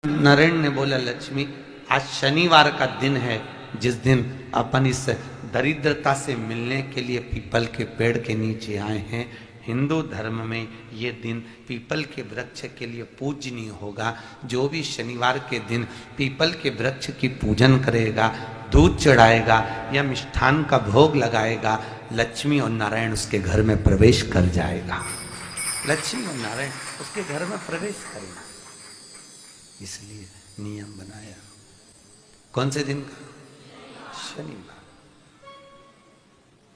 नारायण ने बोला, लक्ष्मी आज शनिवार का दिन है, जिस दिन अपन इस दरिद्रता से मिलने के लिए पीपल के पेड़ के नीचे आए हैं। हिंदू धर्म में ये दिन पीपल के वृक्ष के लिए पूजनीय होगा। जो भी शनिवार के दिन पीपल के वृक्ष की पूजन करेगा, दूध चढ़ाएगा या मिष्ठान का भोग लगाएगा, लक्ष्मी और नारायण उसके घर में प्रवेश कर जाएगा। लक्ष्मी और नारायण उसके घर में प्रवेश करेगा, इसलिए नियम बनाया। कौन से दिन का? शनिवार।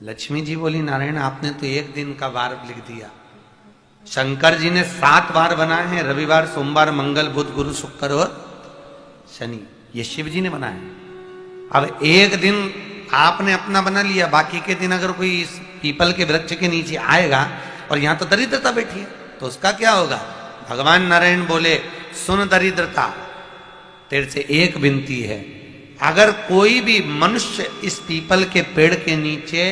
लक्ष्मी जी बोली, नारायण आपने तो एक दिन का वार लिख दिया। शंकर जी ने 7 वार बनाए हैं, रविवार, सोमवार, मंगल, बुध, गुरु, शुक्र और शनि। ये शिव जी ने बनाया। अब एक दिन आपने अपना बना लिया, बाकी के दिन अगर कोई इस पीपल के वृक्ष के नीचे आएगा और यहां तो दरिद्रता बैठी है, तो उसका क्या होगा? भगवान नारायण बोले, सुन दरिद्रता, तेरे से एक विनती है, अगर कोई भी मनुष्य इस पीपल के पेड़ के नीचे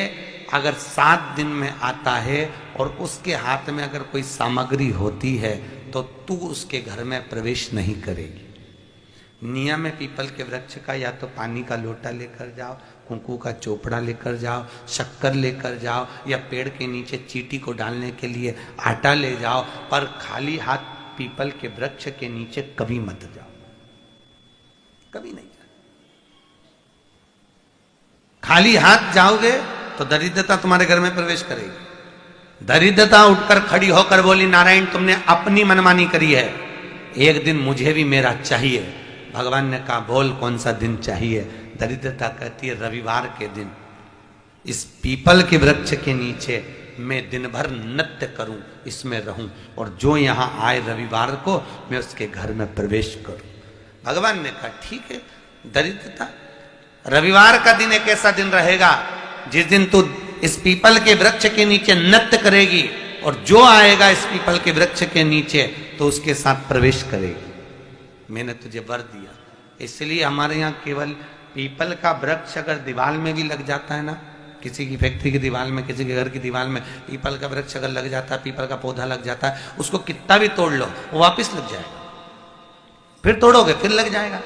अगर 7 दिन में आता है और उसके हाथ में अगर कोई सामग्री होती है तो तू उसके घर में प्रवेश नहीं करेगी। नियम है पीपल के वृक्ष का, या तो पानी का लोटा लेकर जाओ, कुंकू का चोपड़ा लेकर जाओ, शक्कर लेकर जाओ, या पेड़ के नीचे चींटी को डालने के लिए आटा ले जाओ, पर खाली हाथ पीपल के वृक्ष के नीचे कभी मत जाओ, कभी नहीं जाओ। खाली हाथ जाओगे तो दरिद्रता तुम्हारे घर में प्रवेश करेगी। दरिद्रता उठकर खड़ी होकर बोली, नारायण तुमने अपनी मनमानी करी है, एक दिन मुझे भी मेरा चाहिए। भगवान ने कहा, बोल कौन सा दिन चाहिए? दरिद्रता कहती है, रविवार के दिन इस पीपल के वृक्ष के नीचे मैं दिन भर नृत्य करूं, इसमें रहूं, और जो यहां आए रविवार को मैं उसके घर में प्रवेश करूं। भगवान ने कहा, ठीक है। दरिद्रता, रविवार का दिन एक ऐसा दिन रहेगा जिस दिन तू इस पीपल के वृक्ष के नीचे नृत्य करेगी, और जो आएगा इस पीपल के वृक्ष के नीचे तो उसके साथ प्रवेश करेगी। मैंने तुझे वर दिया। इसलिए हमारे यहाँ केवल पीपल का वृक्ष अगर दीवार में भी लग जाता है ना, किसी की फैक्ट्री की दीवार में, किसी के घर की दीवार में पीपल का वृक्ष अगर लग जाता है, पीपल का पौधा लग जाता है, उसको कितना भी तोड़ लो वो वापस लग जाएगा। फिर तोड़ोगे फिर लग जाएगा।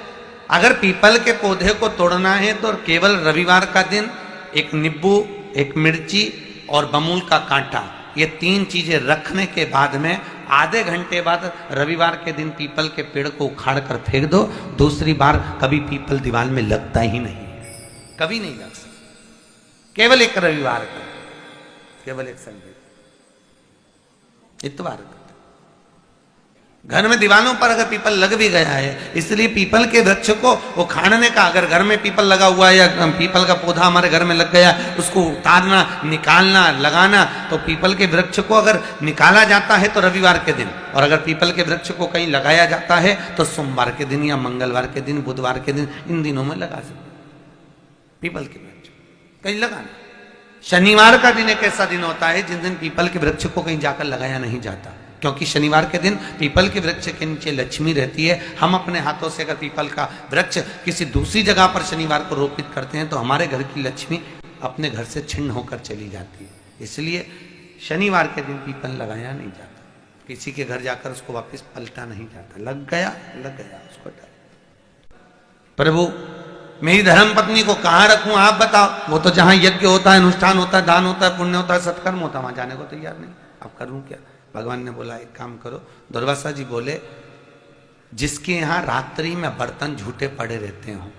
अगर पीपल के पौधे को तोड़ना है तो केवल रविवार का दिन एक नींबू, एक मिर्ची और बमूल का कांटा, ये 3 चीजें रखने के बाद में आधे घंटे बाद रविवार के दिन पीपल के पेड़ को उखाड़ कर फेंक दो। दूसरी बार कभी पीपल दीवार में लगता ही नहीं, कभी नहीं लग सकता। केवल एक रविवार का, केवल एक संडे, इतवार का। घर में दीवानों पर अगर पीपल लग भी गया है, इसलिए पीपल के वृक्ष को उखाड़ने का, अगर घर में पीपल लगा हुआ है या पीपल का पौधा हमारे घर में लग गया, उसको उतारना, निकालना, लगाना, तो पीपल के वृक्ष को अगर निकाला जाता है तो रविवार के दिन, और अगर पीपल के वृक्ष को कहीं लगाया जाता है तो सोमवार के दिन या मंगलवार के दिन, बुधवार के दिन, इन दिनों में लगा सकते पीपल के वृक्ष कहीं लगाना। शनिवार का दिन एक ऐसा दिन होता है जिस दिन पीपल के वृक्ष को कहीं जाकर लगाया नहीं जाता, क्योंकि शनिवार के दिन पीपल के वृक्ष के नीचे लक्ष्मी रहती है। हम अपने हाथों से अगर पीपल का वृक्ष किसी दूसरी जगह पर शनिवार को रोपित करते हैं तो हमारे घर की लक्ष्मी अपने घर से छिन्न होकर चली जाती है। इसलिए शनिवार के दिन पीपल लगाया नहीं जाता, किसी के घर जाकर उसको वापस पलटा नहीं जाता। लग गया उसको डाल। प्रभु मेरी धर्म पत्नी को कहाँ रखूं आप बताओ? वो तो जहां यज्ञ होता है, अनुष्ठान होता है, दान होता है, पुण्य होता है, सत्कर्म होता है, वहां जाने को तैयार नहीं। अब करूं क्या? भगवान ने बोला, एक काम करो। दुर्वासा जी बोले, जिसके यहां रात्रि में बर्तन झूठे पड़े रहते हो,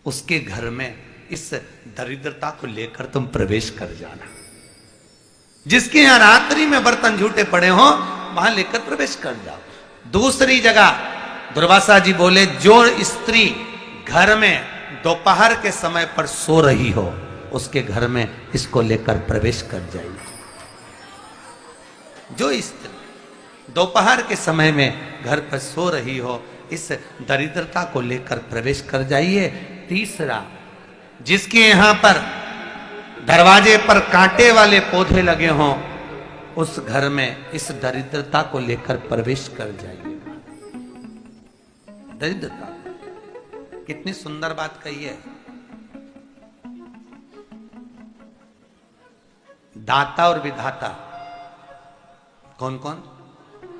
उसके घर में इस दरिद्रता को लेकर तुम प्रवेश कर जाना। जिसके यहां रात्रि में बर्तन झूठे पड़े हो वहां लेकर प्रवेश कर जाओ। दूसरी जगह दुर्वासा जी बोले, जो स्त्री घर में दोपहर के समय पर सो रही हो उसके घर में इसको लेकर प्रवेश कर जाइए। जो स्त्री दोपहर के समय में घर पर सो रही हो, इस दरिद्रता को लेकर प्रवेश कर जाइए। तीसरा, जिसके यहां पर दरवाजे पर कांटे वाले पौधे लगे हों, उस घर में इस दरिद्रता को लेकर प्रवेश कर जाइए। दरिद्रता, कितनी सुंदर बात कही है। दाता और विधाता, कौन कौन?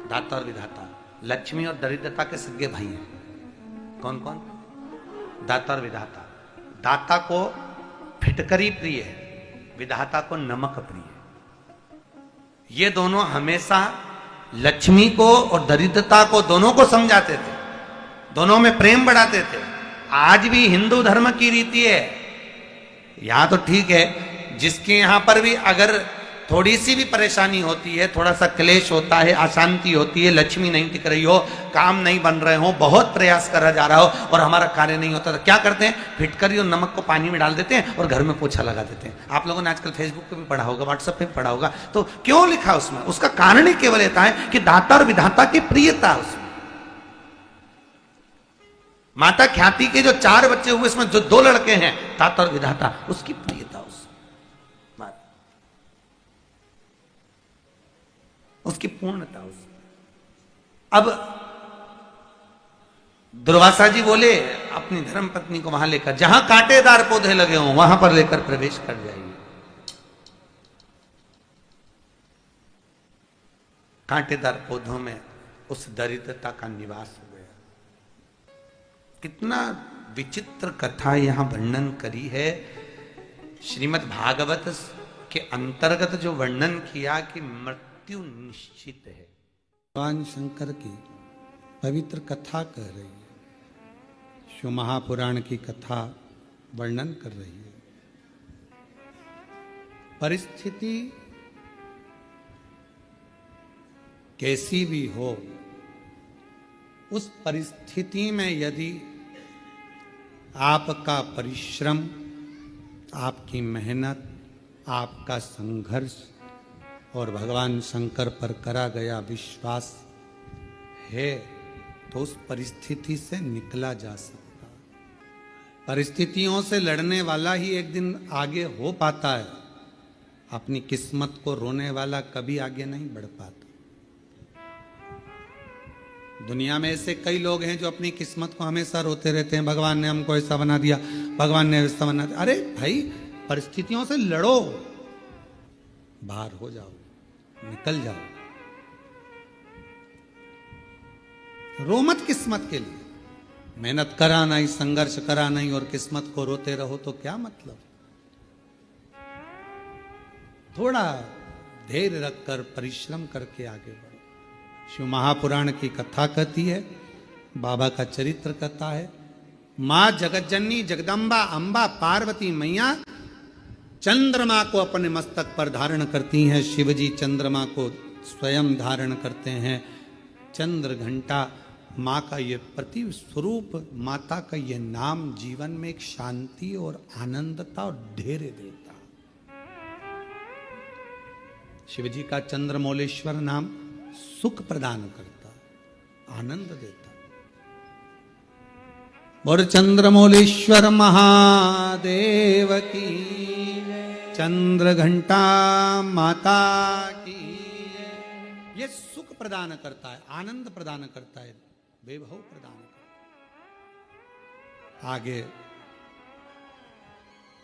दाता और विधाता। लक्ष्मी और दरिद्रता के सगे भाई हैं। कौन कौन? दाता और विधाता। दाता को फिटकरी प्रिय है, विधाता को नमक प्रिय है। ये दोनों हमेशा लक्ष्मी को और दरिद्रता को दोनों को समझाते थे, दोनों में प्रेम बढ़ाते थे। आज भी हिंदू धर्म की रीति है। यहां तो ठीक है, जिसके यहां पर भी अगर थोड़ी सी भी परेशानी होती है, थोड़ा सा क्लेश होता है, अशांति होती है, लक्ष्मी नहीं टिक रही हो, काम नहीं बन रहे हो, बहुत प्रयास करा जा रहा हो और हमारा कार्य नहीं होता, तो क्या करते हैं? फिटकरी और नमक को पानी में डाल देते हैं और घर में पोछा लगा देते हैं। आप लोगों ने आजकल फेसबुक पे भी पढ़ा होगा, व्हाट्सएप पे भी पढ़ा होगा। तो क्यों लिखा उसमें? उसका कारण ही केवल ये है कि दाता और विधाता की प्रियता उसमें। माता ख्याति के जो 4 बच्चे हुए, इसमें जो 2 लड़के हैं, दाता और विधाता, उसकी प्रियता उसकी पूर्णता उसमें। अब दुर्वासा जी बोले अपनी धर्म पत्नी को वहां लेकर, जहां कांटेदार पौधे लगे हों वहां पर लेकर प्रवेश कर जाइए। कांटेदार पौधों में उस दरिद्रता का निवास हो गया। कितना विचित्र कथा यहां वर्णन करी है। श्रीमद् भागवत के अंतर्गत जो वर्णन किया कि मृत्यु निश्चित है, भगवान शंकर की पवित्र कथा कह रही है, शिव महापुराण की कथा वर्णन कर रही है। परिस्थिति कैसी भी हो, उस परिस्थिति में यदि आपका परिश्रम, आपकी मेहनत, आपका संघर्ष और भगवान शंकर पर करा गया विश्वास है, तो उस परिस्थिति से निकला जा सकता है। परिस्थितियों से लड़ने वाला ही एक दिन आगे हो पाता है। अपनी किस्मत को रोने वाला कभी आगे नहीं बढ़ पाता। दुनिया में ऐसे कई लोग हैं जो अपनी किस्मत को हमेशा रोते रहते हैं, भगवान ने हमको ऐसा बना दिया, भगवान ने ऐसा बना दिया। अरे भाई, परिस्थितियों से लड़ो, बाहर हो जाओ, निकल जाओ। रो मत किस्मत के लिए। मेहनत करा नहीं, संघर्ष करा नहीं और किस्मत को रोते रहो तो क्या मतलब? थोड़ा धैर्य रखकर परिश्रम करके आगे बढ़ो। शिव महापुराण की कथा कहती है, बाबा का चरित्र कहता है, मां जगतजननी जगदम्बा अंबा पार्वती मैया चंद्रमा को अपने मस्तक पर धारण करती हैं। शिवजी चंद्रमा को स्वयं धारण करते हैं। चंद्र घंटा माँ का ये प्रति स्वरूप, माता का ये नाम जीवन में एक शांति और आनंदता और धैर्य देता। शिवजी का चंद्रमौलेश्वर नाम सुख प्रदान करता, आनंद देता। और चंद्रमौलेश्वर महादेव की, चंद्र घंटा माता की। ये सुख प्रदान करता है, आनंद प्रदान करता है, वैभव प्रदान करता है। आगे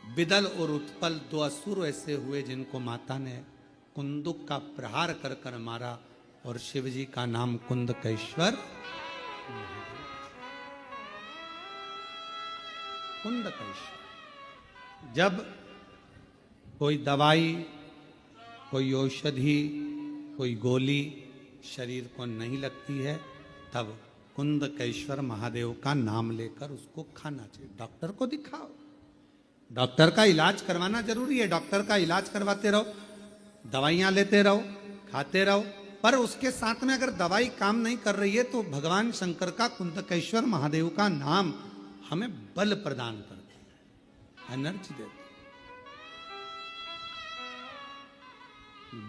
विदल और उत्पल 2 असुर ऐसे हुए जिनको माता ने कुंदुक का प्रहार कर कर मारा और शिवजी का नाम कुंदकेश्वर। कुंदकेश्वर। जब कोई दवाई, कोई औषधि, कोई गोली शरीर को नहीं लगती है, तब कुंदकेश्वर महादेव का नाम लेकर उसको खाना चाहिए। डॉक्टर को दिखाओ, डॉक्टर का इलाज करवाना जरूरी है। डॉक्टर का इलाज करवाते रहो, दवाइयां लेते रहो, खाते रहो, पर उसके साथ में अगर दवाई काम नहीं कर रही है तो भगवान शंकर का, कुंदकेश्वर महादेव का नाम हमें बल प्रदान करता है, एनर्जी देता है,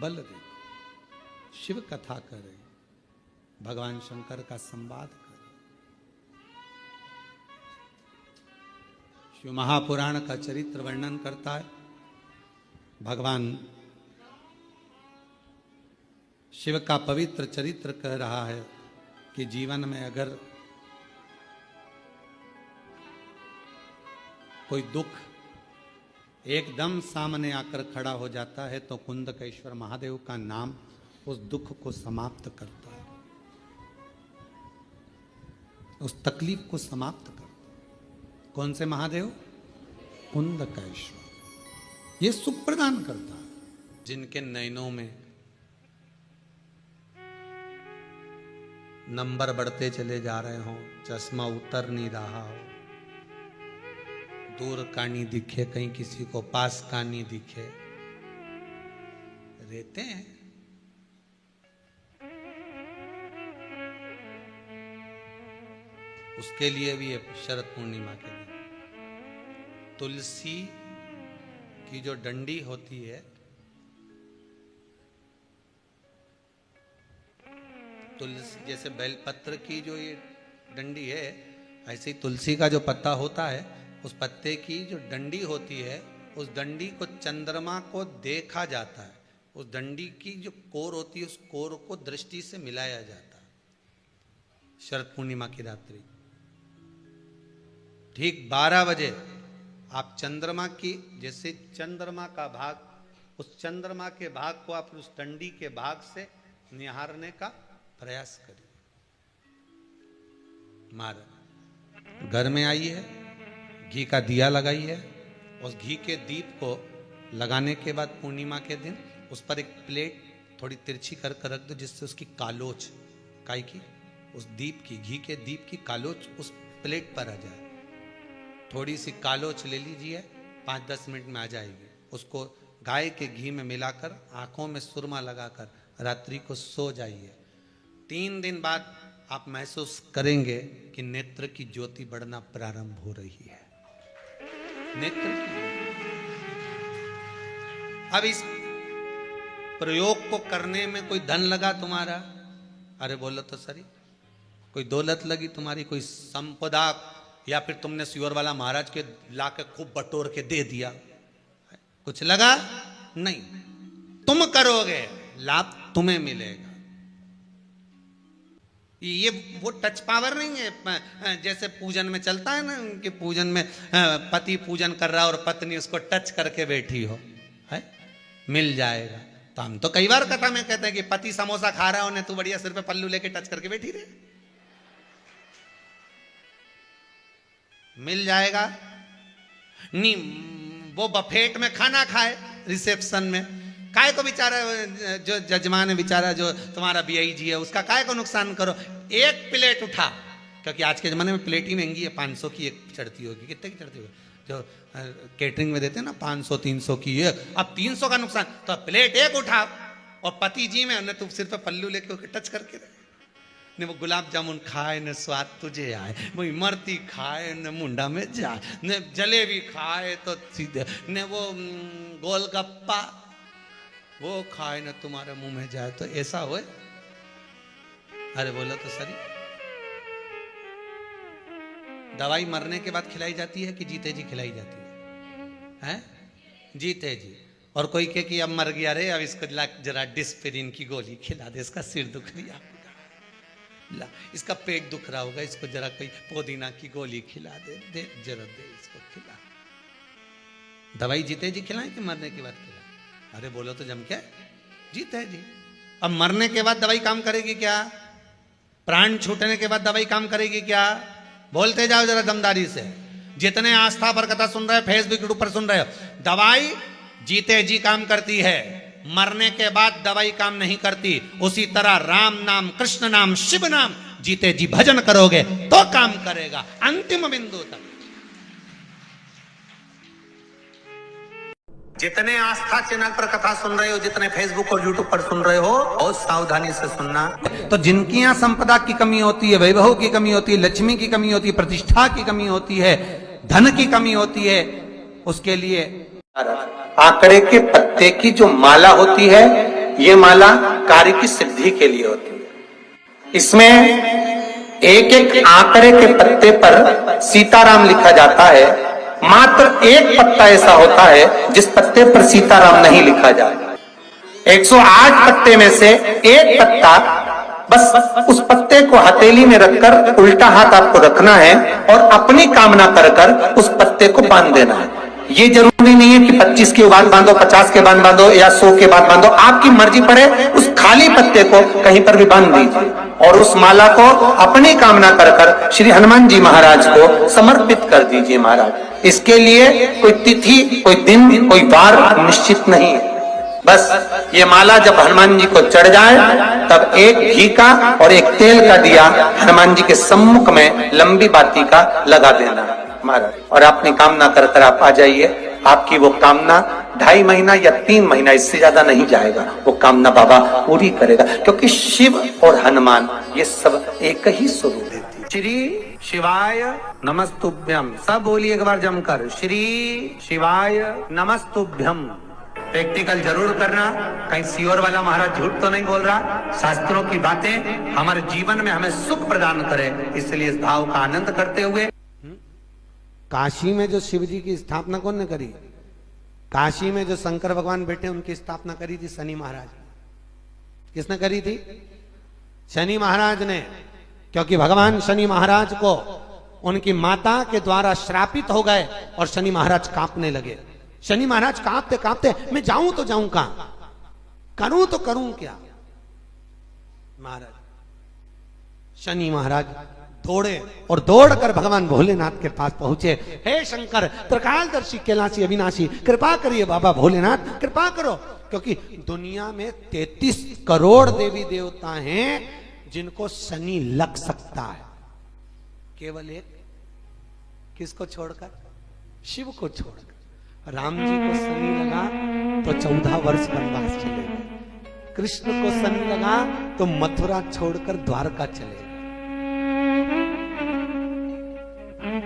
बल देता। शिव कथा करे, भगवान शंकर का संवाद करे। शिव महापुराण का चरित्र वर्णन करता है। भगवान शिव का पवित्र चरित्र कह रहा है कि जीवन में अगर कोई दुख एकदम सामने आकर खड़ा हो जाता है तो कुंदकेश्वर महादेव का नाम उस दुख को समाप्त करता है। उस तकलीफ को समाप्त कर। कौन से महादेव? कुंदकेश्वर। ये सुख प्रदान करता है। जिनके नयनों में नंबर बढ़ते चले जा रहे हो, चश्मा उतर नहीं रहा हो, दूर का नहीं दिखे, कहीं किसी को पास का नहीं दिखे, रहते हैं। उसके लिए भी है शरद पूर्णिमा के दिन तुलसी की जो डंडी होती है, तुलसी जैसे बेलपत्र की जो ये डंडी है, ऐसे ही तुलसी का जो पत्ता होता है, उस पत्ते की जो डंडी होती है, उस डंडी को चंद्रमा को देखा जाता है। उस डंडी की जो कोर होती है, उस कोर को दृष्टि से मिलाया जाता है। शरद पूर्णिमा की रात्रि ठीक 12 बजे आप चंद्रमा की, जैसे चंद्रमा का भाग, उस चंद्रमा के भाग को आप उस डंडी के भाग से निहारने का प्रयास करिए। मारा घर में आई है, घी का दिया लगाई है, उस घी के दीप को लगाने के बाद पूर्णिमा के दिन उस पर एक प्लेट थोड़ी तिरछी कर रख दो, जिससे उसकी कालोच, काय की, उस दीप की, घी के दीप की कालोच उस प्लेट पर आ जाए। थोड़ी सी कालोच ले लीजिए, 5-10 मिनट में आ जाएगी। उसको गाय के घी में मिलाकर आंखों में सुरमा लगाकर रात्रि को सो जाइए। 3 दिन बाद आप महसूस करेंगे कि नेत्र की ज्योति बढ़ना प्रारंभ हो रही है। नेत्र की। अब इस प्रयोग को करने में कोई धन लगा तुम्हारा? अरे बोलो तो सही। कोई दौलत लगी तुम्हारी, कोई संपदा, या फिर तुमने सियोर वाला महाराज के लाके खूब बटोर के दे दिया, कुछ लगा? नहीं। तुम करोगे, लाभ तुम्हें मिलेगा। ये वो टच पावर नहीं है जैसे पूजन में चलता है ना, कि पूजन में पति पूजन कर रहा और पत्नी उसको टच करके बैठी हो, है? मिल जाएगा। तो हम तो कई बार कथा में कहते हैं कि पति समोसा खा रहा हो ने तू बढ़िया सिर पे पल्लू लेके टच करके बैठी रहे, मिल जाएगा। नहीं, वो बफेट में खाना खाए रिसेप्शन में, काय को बेचारा जो जजमान है बेचारा, जो तुम्हारा बीआई जी है, उसका काय को नुकसान करो। एक प्लेट उठा, क्योंकि आज के जमाने में प्लेट ही महंगी है, 500 की एक चढ़ती होगी, कितने की चढ़ती होगी जो केटरिंग में देते हैं ना, 500-300 की एक। अब 300 का नुकसान, तो प्लेट एक उठा और पति जी में तू सिर पे पल्लू लेके टच करके रहे। ने वो गुलाब जामुन खाए न स्वाद तुझे आए, वो इमरती खाए न मुंडा में जाए, न जलेबी खाए तो सीधे, न वो गोलगप्पा वो खाए न तुम्हारे मुंह में जाए, तो ऐसा होए? अरे बोलो तो सही। दवाई मरने के बाद खिलाई जाती है कि जीते जी खिलाई जाती है? जीते जी। और कोई कहे कि अब मर गया रे, अब इसको जरा डिस्पेरिन की गोली खिला दे, इसका सिर दुख रहा, इसका पेट दुख रहा होगा, इसको जरा कोई पुदीना की गोली खिला दे, दे जरा दे इसको खिला। दवाई जीते जी खिलाएं कि मरने के बाद खिलाएं? अरे बोलो तो जम के, जीते जी। अब मरने के बाद दवाई काम करेगी क्या? प्राण छूटने के बाद दवाई काम करेगी क्या? बोलते जाओ जरा दमदारी से। जितने आस्था पर कथा सुन रहे, फेसबुक पर सुन रहे हो, दवाई जीते जी काम करती है, मरने के बाद दवाई काम नहीं करती। उसी तरह राम नाम, कृष्ण नाम, शिव नाम जीते जी भजन करोगे तो काम करेगा अंतिम बिंदु तक। जितने आस्था चैनल पर कथा सुन रहे हो, जितने फेसबुक और यूट्यूब पर सुन रहे हो, बहुत सावधानी से सुनना। तो जिनकी यहाँ संपदा की कमी होती है, वैभव की कमी होती है, लक्ष्मी की कमी होती है, प्रतिष्ठा की कमी होती है, धन की कमी होती है, उसके लिए आंकड़े के पत्ते की जो माला होती है, ये माला कार्य की सिद्धि के लिए होती है। इसमें एक एक आंकड़े के पत्ते पर सीताराम लिखा जाता है। मात्र एक पत्ता ऐसा होता है जिस पत्ते पर सीताराम नहीं लिखा जाता। 108 पत्ते में से एक पत्ता, बस उस पत्ते को हथेली में रखकर उल्टा हाथ आपको रखना है और अपनी कामना कर कर उस पत्ते को बांध देना है। ये जरूरी नहीं है कि 25 के बाद बांधो, 50 के बाद बांधो या 100 के बाद बांधो, आपकी मर्जी पड़े उस खाली पत्ते को कहीं पर भी बांध दीजिए और उस माला को अपनी कामना कर कर श्री हनुमान जी महाराज को समर्पित कर दीजिए महाराज। इसके लिए कोई तिथि, कोई दिन, कोई वार निश्चित नहीं है। बस ये माला जब हनुमान जी को चढ़ जाए तब एक घी का और एक तेल का दिया हनुमान जी के सम्मुख में लंबी बाती का लगा देना महाराज, और अपनी कामना कर कर आप आ जाइए। आपकी वो कामना 2.5 महीना या 3 महीना, इससे ज्यादा नहीं जाएगा, वो कामना बाबा पूरी करेगा, क्योंकि शिव और हनुमान ये सब एक ही स्वरूप है। श्री शिवाय नमस्तुभ्यम, सब बोलिए एक बार जमकर, श्री शिवाय नमस्तुभ्यम। प्रैक्टिकल जरूर करना, कहीं सियोर वाला महाराज झूठ तो नहीं बोल रहा। शास्त्रों की बातें हमारे जीवन में हमें सुख प्रदान करे, इसलिए इस भाव का आनंद करते हुए। काशी में जो शिव जी की स्थापना कौन ने करी? काशी में जो शंकर भगवान बैठे उनकी स्थापना करी थी शनि महाराज। किसने करी थी? शनि महाराज ने, क्योंकि भगवान शनि महाराज को उनकी माता के द्वारा श्रापित हो गए और शनि महाराज कांपने लगे। शनि महाराज कांपते कांपते, मैं जाऊं तो जाऊं कहां, करूं तो करूं क्या। महाराज शनि महाराज दौड़े और दौड़कर भगवान भोलेनाथ के पास पहुंचे। हे शंकर, त्रिकालदर्शी, कैलाशी, अविनाशी, कृपा करिए बाबा भोलेनाथ, कृपा करो, क्योंकि दुनिया में 33 करोड़ देवी देवता हैं जिनको शनि लग सकता है, केवल एक, किसको छोड़कर? शिव को छोड़कर। राम जी को शनि लगा तो 14 वर्ष वनवास चले गए। कृष्ण को शनि लगा तो मथुरा छोड़कर द्वारका चले गए।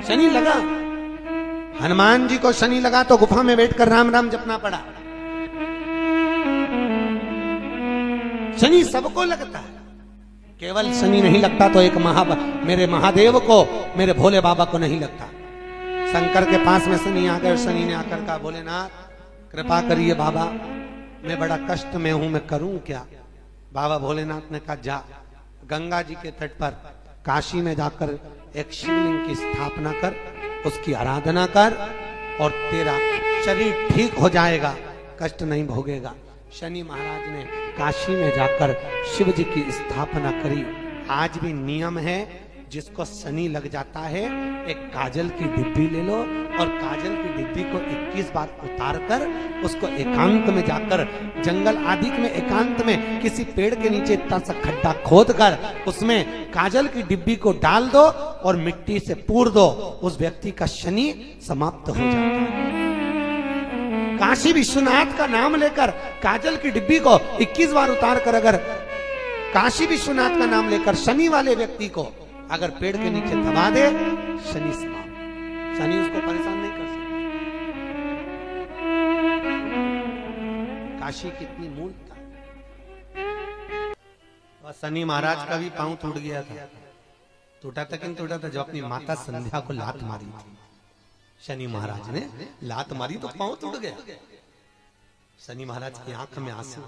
शनि लगा, हनुमान जी को शनि लगा तो गुफा में बैठकर राम राम जपना पड़ा। शनि सबको लगता है, केवल शनि नहीं लगता तो एक मेरे महादेव को, मेरे भोले बाबा को नहीं लगता। शंकर के पास में शनि आ गए। शनि ने आकर कहा, भोलेनाथ कृपा करिए बाबा, मैं बड़ा कष्ट में हूं, मैं करूं क्या? बाबा भोलेनाथ ने कहा, जा गंगा जी के तट पर काशी में जाकर एक शिवलिंग की स्थापना कर, उसकी आराधना कर और तेरा शरीर ठीक हो जाएगा, कष्ट नहीं भोगेगा। शनि महाराज ने काशी में जाकर शिव जी की स्थापना करी। आज भी नियम है, जिसको शनि लग जाता है एक काजल की डिब्बी ले लो और काजल की डिब्बी को 21 बार उतार कर उसको एकांत में जाकर, जंगल आदि में एकांत में किसी पेड़ के नीचे इतना सा खड्डा खोद कर उसमें काजल की डिब्बी को डाल दो और मिट्टी से पूर दो, उस व्यक्ति का शनि समाप्त हो जाता है। काशी विश्वनाथ का नाम लेकर काजल की डिब्बी को 21 बार उतार कर अगर काशी विश्वनाथ का नाम लेकर शनि वाले व्यक्ति को अगर पेड़ के नीचे दबा दे, शनि समाप्त, शनि उसको परेशान नहीं कर सकता। काशी कितनी मूलता। और शनि महाराज का भी पांव टूट गया था। टूटा था कि नहीं टूटा था? जब अपनी माता संध्या को लात मारी थी, शनि महाराज ने लात मारी तो पांव टूट गया। शनि महाराज की आंख में आंसू।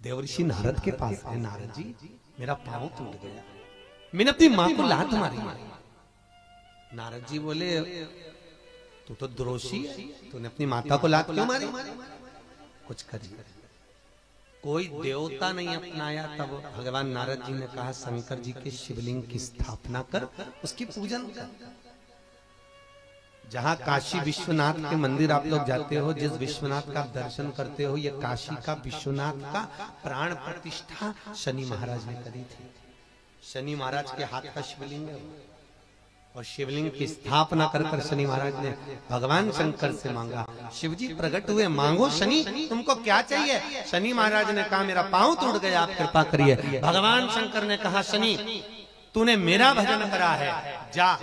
देवर्षि नारद के पास है, नारद जी मेरा पांव टूट गया, मैंने अपनी मां को लात मारी। नारद जी बोले, तू तो द्रोषी है, तूने अपनी माता को लात क्यों मारी? कुछ करिए। कोई देवता नहीं अपनाया। तब भगवान नारद जी ने कहा, शंकर जी के शिवलिंग की स्थापना कर, उसकी पूजन कर। जहां काशी विश्वनाथ के मंदिर आप लोग जाते हो, जिस विश्वनाथ का आप दर्शन करते हो, ये काशी का विश्वनाथ का प्राण प्रतिष्ठा शनि महाराज ने करी थी। शनि महाराज के हाथ का शिवलिंग है और शिवलिंग की स्थापना कर कर शनि महाराज ने भगवान शंकर से मांगा। शिव जी प्रकट हुए, मांगो शनि, तुमको क्या चाहिए? शनि महाराज ने कहा, मेरा पांव टूट गया, आप कृपा करिए। भगवान शंकर ने कहा, शनि तूने मेरा भजन करा है, जा,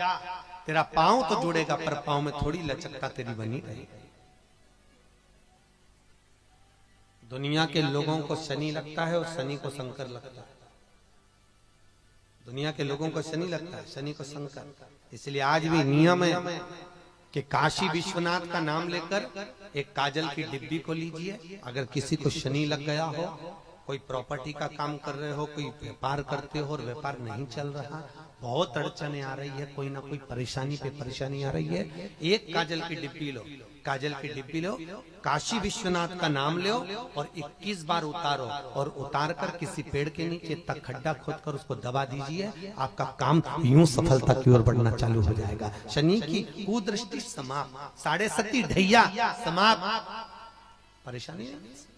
तेरा पांव तो जुड़ेगा पर पांव में थोड़ी लचकता तेरी बनी रहेगी। दुनिया के लोगों को शनि लगता है और शनि को शंकर लगता है। दुनिया के लोगों को शनि लगता है, शनि को शंकर। इसलिए आज भी नियम है कि काशी विश्वनाथ का नाम लेकर एक काजल की डिब्बी को लीजिए। अगर किसी को शनि लग गया हो, कोई प्रॉपर्टी का काम कर रहे हो, कोई व्यापार करते हो और व्यापार नहीं चल रहा, बहुत अड़चने आ रही है, कोई ना कोई परेशानी पे परेशानी आ रही है, एक काजल की डिब्बी लो, काजल की डिब्बी लो, काशी विश्वनाथ का नाम लो और 21 बार उतारो और उतार कर किसी पेड़ के नीचे तक खड्डा खोद कर उसको दबा दीजिए। आपका काम यूं सफलता की ओर बढ़ना चालू हो जाएगा। शनि की कुदृष्टि समाप्त, 7.5 ढैया समाप्त, परेशानी नहीं।